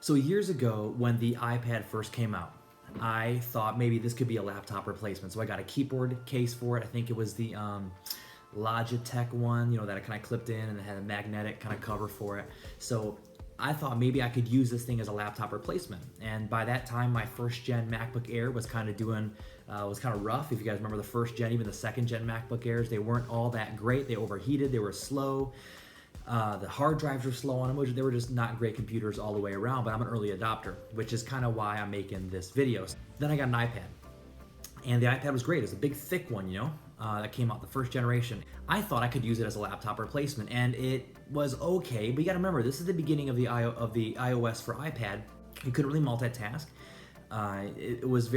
So years ago, when the iPad first came out, I thought maybe this could be a laptop replacement. So I got a keyboard case for it. I think it was the Logitech one, that I kind of clipped in and it had a magnetic kind of cover for it. So I thought maybe I could use this thing as a laptop replacement. And by that time, my first gen MacBook Air was kind of rough. If you guys remember the first gen, even the second gen MacBook Airs, they weren't all that great. They overheated, they were slow. The hard drives were slow on them. They were just not great computers all the way around, but I'm an early adopter, which is kind of why I'm making this video. Then I got an iPad, and the iPad was great. It's a big, thick one, that came out the first generation. I thought I could use it as a laptop replacement, and it was okay, but you gotta remember, this is the beginning of the iOS for iPad. You couldn't really multitask. It was a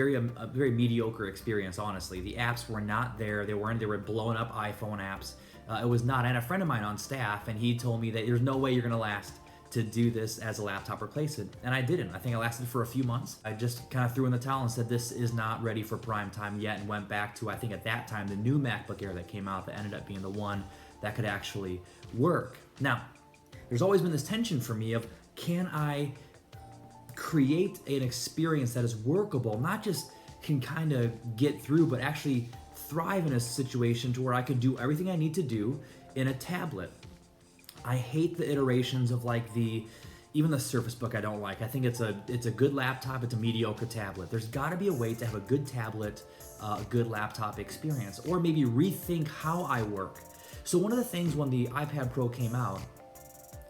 very mediocre experience, honestly. The apps were not there. They were blowing up iPhone apps. It was not. I had a friend of mine on staff, and he told me that there's no way you're gonna last to do this as a laptop replacement, and I didn't. I think I lasted for a few months. I just kind of threw in the towel and said this is not ready for prime time yet, and went back to, I think at that time, the new MacBook Air that came out that ended up being the one that could actually work. Now, there's always been this tension for me of, can I create an experience that is workable, not just can kind of get through, but actually thrive in a situation to where I could do everything I need to do in a tablet. I hate the iterations of even the Surface Book I don't like. I think it's a good laptop, it's a mediocre tablet. There's gotta be a way to have a good tablet, a good laptop experience, or maybe rethink how I work. So one of the things when the iPad Pro came out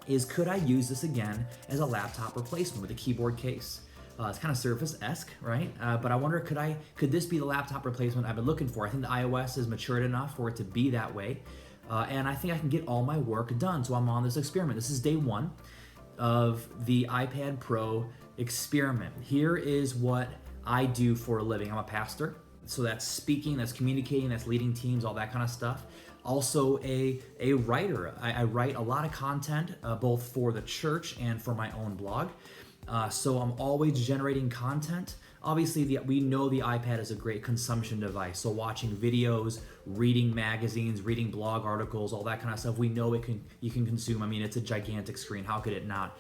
is, could I use this again as a laptop replacement with a keyboard case? It's kind of Surface-esque, right? But I wonder, could this be the laptop replacement I've been looking for? I think the iOS is matured enough for it to be that way. And I think I can get all my work done. So I'm on this experiment. This is day one of the iPad Pro experiment. Here is what I do for a living. I'm a pastor. So that's speaking, that's communicating, that's leading teams, all that kind of stuff. Also a writer. I write a lot of content, both for the church and for my own blog. So I'm always generating content. Obviously, we know the iPad is a great consumption device. So watching videos, reading magazines, reading blog articles, all that kind of stuff, we know you can consume. I mean, it's a gigantic screen. How could it not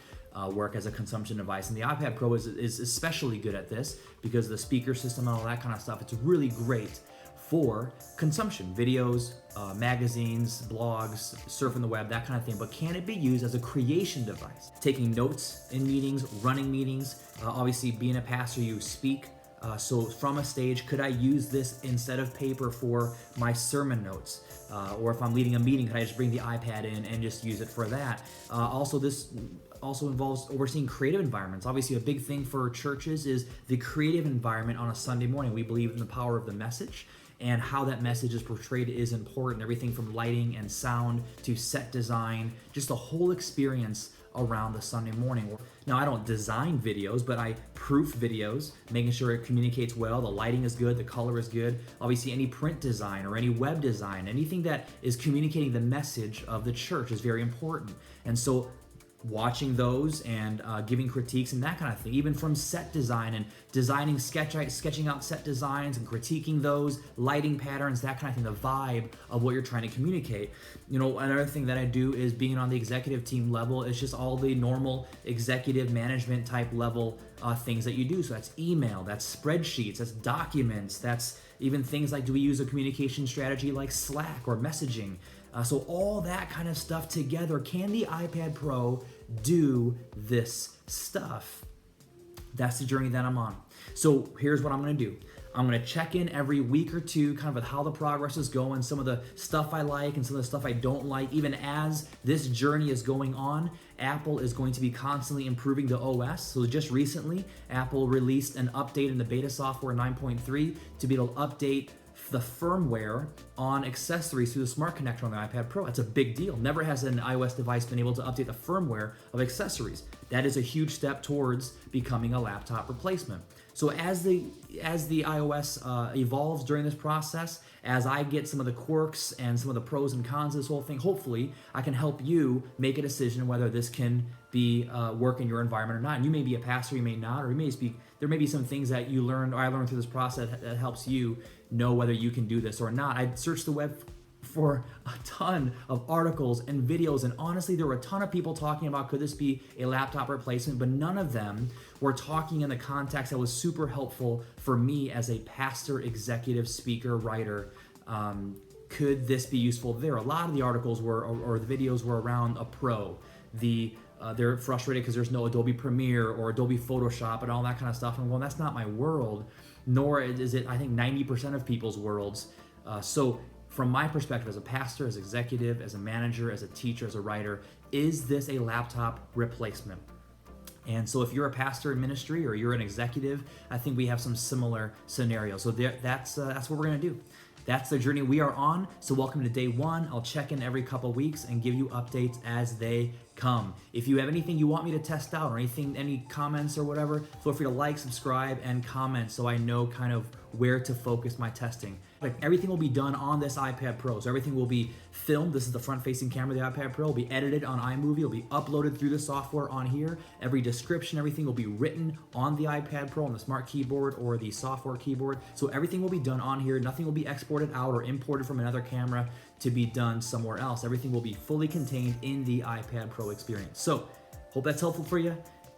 work as a consumption device? And the iPad Pro is especially good at this because of the speaker system and all that kind of stuff. It's really great for consumption, videos, magazines, blogs, surfing the web, that kind of thing. But can it be used as a creation device? Taking notes in meetings, running meetings, obviously being a pastor, you speak. So from a stage, could I use this instead of paper for my sermon notes? Or if I'm leading a meeting, could I just bring the iPad in and just use it for that? This also involves overseeing creative environments. Obviously, a big thing for churches is the creative environment on a Sunday morning. We believe in the power of the message, and how that message is portrayed is important. Everything from lighting and sound to set design, just the whole experience around the Sunday morning. Now, I don't design videos, but I proof videos, making sure it communicates well, the lighting is good, the color is good. Obviously, any print design or any web design, anything that is communicating the message of the church is very important. And so watching those and giving critiques and that kind of thing, even from set design and designing, sketching out set designs and critiquing those, lighting patterns, that kind of thing, the vibe of what you're trying to communicate. Another thing that I do is being on the executive team level. It's just all the normal executive management type level things that you do. So that's email, that's spreadsheets, that's documents, that's even things like, do we use a communication strategy like Slack or messaging? So all that kind of stuff together. Can the iPad Pro do this stuff? That's the journey that I'm on. So here's what I'm gonna do. I'm gonna check in every week or two, kind of with how the progress is going, some of the stuff I like and some of the stuff I don't like. Even as this journey is going on, Apple is going to be constantly improving the OS. So just recently, Apple released an update in the beta software 9.3 to be able to update the firmware on accessories through the smart connector on the iPad Pro. That's a big deal. Never has an iOS device been able to update the firmware of accessories. That is a huge step towards becoming a laptop replacement. So as the iOS evolves during this process, as I get some of the quirks and some of the pros and cons of this whole thing, hopefully I can help you make a decision whether this can be work in your environment or not. And you may be a pastor, you may not, or there may be some things that you learned or I learned through this process that helps you know whether you can do this or not. I searched the web for a ton of articles and videos, and honestly, there were a ton of people talking about could this be a laptop replacement, but none of them were talking in the context that was super helpful for me as a pastor, executive, speaker, writer. Could this be useful there? A lot of the articles were, or the videos were around a pro. They're frustrated because there's no Adobe Premiere or Adobe Photoshop and all that kind of stuff. And I'm going, that's not my world, nor is it, I think, 90% of people's worlds. So from my perspective as a pastor, as executive, as a manager, as a teacher, as a writer, is this a laptop replacement? And so if you're a pastor in ministry or you're an executive, I think we have some similar scenarios. So that's what we're gonna do. That's the journey we are on. So welcome to day one. I'll check in every couple weeks and give you updates as they come. If you have anything you want me to test out or anything, any comments or whatever, feel free to like, subscribe, and comment so I know kind of where to focus my testing. Like everything will be done on this iPad Pro. So everything will be filmed. This is the front-facing camera of the iPad Pro. Will be edited on iMovie. Will be uploaded through the software on here. Every description, everything will be written on the iPad Pro on the smart keyboard or the software keyboard. So everything will be done on here. Nothing will be exported out or imported from another camera to be done somewhere else. Everything will be fully contained in the iPad Pro experience. So hope that's helpful for you.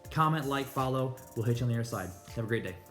Comment, like, follow. We'll hit you on the other side. Have a great day.